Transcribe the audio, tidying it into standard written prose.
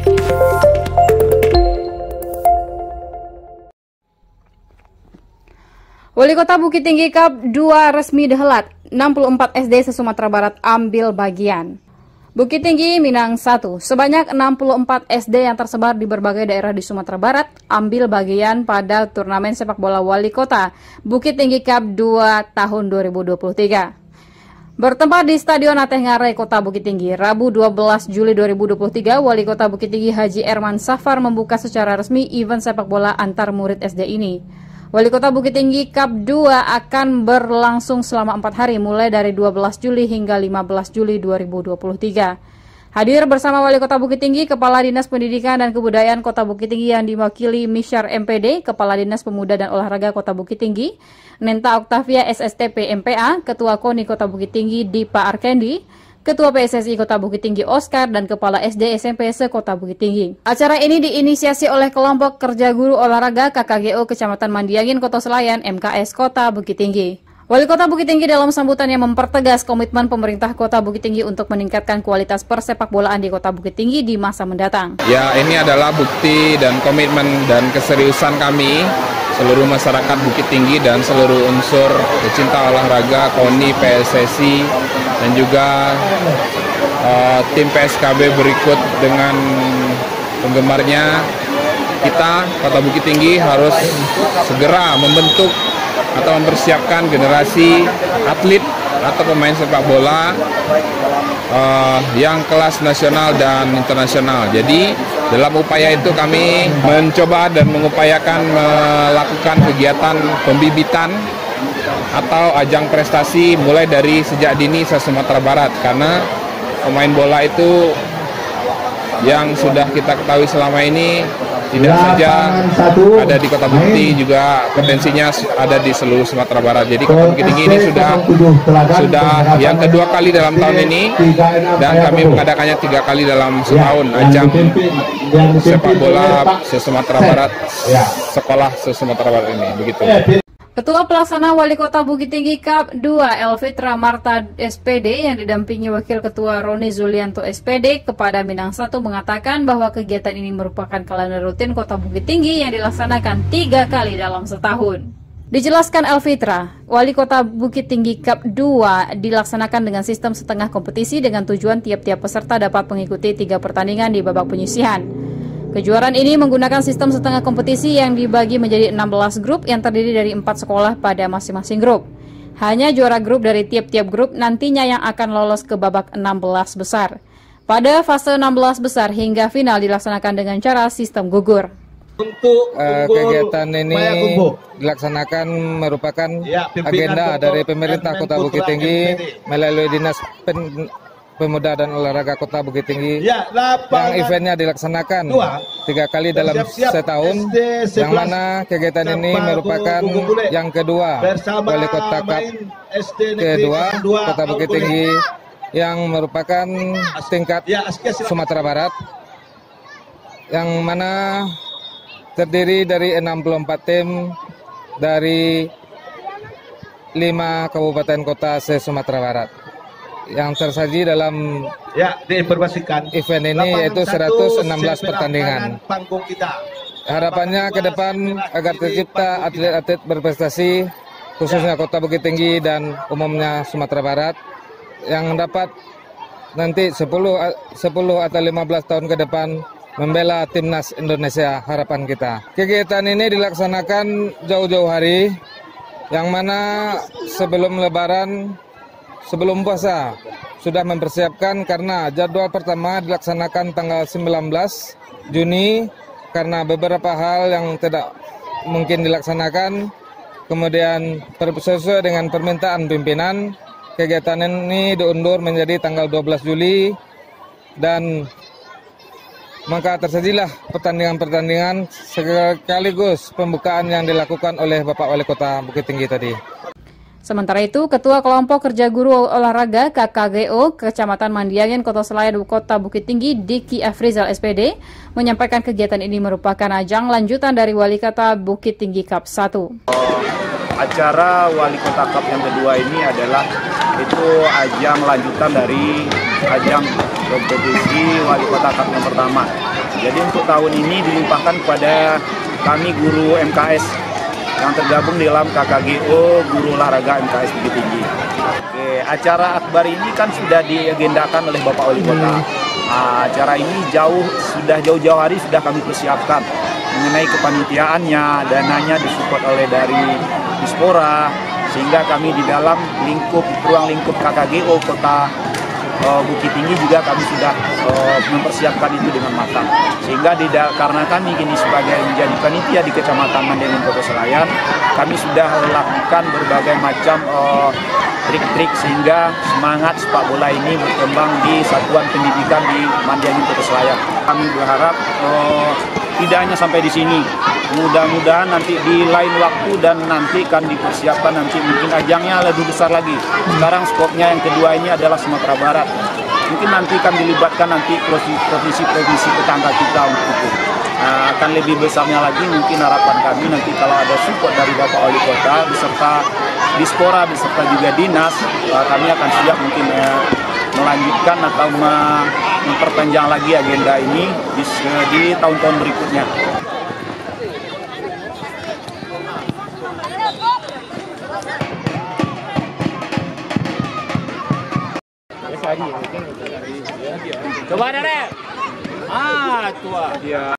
Wali Kota Bukit Tinggi Cup 2 resmi dihelat, 64 SD se-Sumatera Barat ambil bagian. Bukit Tinggi, Minang 1, sebanyak 64 SD yang tersebar di berbagai daerah di Sumatera Barat ambil bagian pada turnamen sepak bola Wali Kota Bukit Tinggi Cup 2 tahun 2023. Bertempat di Stadion Ateh Ngarai, Kota Bukit Tinggi, Rabu 12 Juli 2023, Wali Kota Bukit Tinggi Haji Erman Safar membuka secara resmi event sepak bola antar murid SD ini. Wali Kota Bukit Tinggi Cup 2 akan berlangsung selama 4 hari mulai dari 12 Juli hingga 15 Juli 2023. Hadir bersama Wali Kota Bukit Tinggi, Kepala Dinas Pendidikan dan Kebudayaan Kota Bukit Tinggi yang diwakili Misyar MPD, Kepala Dinas Pemuda dan Olahraga Kota Bukit Tinggi, Nenta Oktavia SSTP MPA, Ketua KONI Kota Bukit Tinggi Dipa Arkendi, Ketua PSSI Kota Bukit Tinggi Oscar, dan Kepala SD SMP se-Kota Bukit Tinggi. Acara ini diinisiasi oleh Kelompok Kerja Guru Olahraga KKGO Kecamatan Mandiangin, Kota Selayan, MKS Kota Bukit Tinggi. Wali Kota Bukit Tinggi dalam sambutannya mempertegas komitmen pemerintah Kota Bukit Tinggi untuk meningkatkan kualitas persepak bolaan di Kota Bukit Tinggi di masa mendatang. Ya, ini adalah bukti dan komitmen dan keseriusan kami, seluruh masyarakat Bukit Tinggi dan seluruh unsur pecinta olahraga, KONI, PSSI, dan juga tim PSKB berikut dengan penggemarnya. Kita, Kota Bukit Tinggi, harus segera membentuk atau mempersiapkan generasi atlet atau pemain sepak bola yang kelas nasional dan internasional. Jadi dalam upaya itu kami mencoba dan mengupayakan melakukan kegiatan pembibitan atau ajang prestasi mulai dari sejak dini se-Sumatera Barat, karena pemain bola itu yang sudah kita ketahui selama ini tidak saja ada di Kota Bukit Tinggi, juga potensinya ada di seluruh Sumatera Barat. Jadi Kota Bukit Tinggi ini sudah yang kedua kali dalam tahun ini, dan kami mengadakannya 3 kali dalam setahun ajang sepak bola se-Sumatera Barat, sekolah se-Sumatera Barat ini. Begitu. Ketua Pelaksana Wali Kota Bukit Tinggi Cup 2 Elvitra Marta SPD yang didampingi Wakil Ketua Roni Zulianto SPD kepada Minang 1 mengatakan bahwa kegiatan ini merupakan kalender rutin Kota Bukit Tinggi yang dilaksanakan 3 kali dalam setahun. Dijelaskan Elvitra, Wali Kota Bukit Tinggi Cup 2 dilaksanakan dengan sistem setengah kompetisi dengan tujuan tiap-tiap peserta dapat mengikuti 3 pertandingan di babak penyisihan. Kejuaraan ini menggunakan sistem setengah kompetisi yang dibagi menjadi 16 grup yang terdiri dari 4 sekolah pada masing-masing grup. Hanya juara grup dari tiap-tiap grup nantinya yang akan lolos ke babak 16 besar. Pada fase 16 besar hingga final dilaksanakan dengan cara sistem gugur. Untuk kegiatan ini dilaksanakan merupakan agenda dari pemerintah Kota Bukit Tinggi melalui Dinas Pemuda dan Olahraga Kota Bukit Tinggi, yang eventnya dilaksanakan 3 kali dalam setahun, yang mana kegiatan ini merupakan yang kedua Wali Kota Cup kedua Kota Bukit Tinggi, yang merupakan tingkat Sumatera Barat, yang mana terdiri dari 64 tim dari 5 kabupaten kota se-Sumatera Barat. Yang tersaji dalam diinformasikan event ini yaitu 116 pertandingan. Harapannya ke depan agar tercipta atlet-atlet berprestasi, khususnya Kota Bukit Tinggi dan umumnya Sumatera Barat, yang dapat nanti 10 atau 15 tahun ke depan membela timnas Indonesia, harapan kita. Kegiatan ini dilaksanakan jauh-jauh hari, yang mana sebelum Lebaran, sebelum puasa sudah mempersiapkan, karena jadwal pertama dilaksanakan tanggal 19 Juni karena beberapa hal yang tidak mungkin dilaksanakan. Kemudian sesuai dengan permintaan pimpinan, kegiatan ini diundur menjadi tanggal 12 Juli, dan maka tersajilah pertandingan-pertandingan sekaligus pembukaan yang dilakukan oleh Bapak Wali Kota Bukit Tinggi tadi. Sementara itu, Ketua Kelompok Kerja Guru Olahraga KKGO Kecamatan Mandiangin, Kota Selayan, Kota Bukit Tinggi, Diki Afrizal SPD, menyampaikan kegiatan ini merupakan ajang lanjutan dari Wali Kota Bukit Tinggi Cup 1. Acara Wali Kota Cup yang kedua ini adalah ajang lanjutan dari ajang kompetisi Wali Kota Cup yang pertama. Jadi untuk tahun ini dilimpahkan kepada kami guru MKS yang tergabung dalam KKGO Guru Olahraga MKS Bukit Tinggi. Oke, acara akbar ini kan sudah diagendakan oleh Bapak Wali Kota. Acara ini sudah jauh-jauh hari sudah kami persiapkan mengenai kepanitiaannya, dananya disupport oleh dari Dispora, sehingga kami di dalam ruang lingkup KKGO Kota Bukit Tinggi juga kami sudah mempersiapkan itu dengan matang. Sehingga karena kami kini sebagai menjadi panitia di Kecamatan Mandailing Kota Selayar, kami sudah melakukan berbagai macam trik-trik sehingga semangat sepak bola ini berkembang di satuan pendidikan di Mandailing Kota Selayar. Kami berharap tidak hanya sampai di sini. Mudah-mudahan nanti di lain waktu dan nanti akan dipersiapkan nanti mungkin ajangnya lebih besar lagi. Sekarang skopnya yang kedua ini adalah Sumatera Barat. Mungkin nanti akan dilibatkan nanti provinsi-provinsi tetangga kita untuk itu. Akan lebih besarnya lagi mungkin harapan kami nanti kalau ada support dari Bapak Wali Kota beserta Dispora beserta juga dinas, kami akan siap mungkin melanjutkan atau memperpanjang lagi agenda ini di tahun-tahun berikutnya. Coba Dere. Tua. Dia.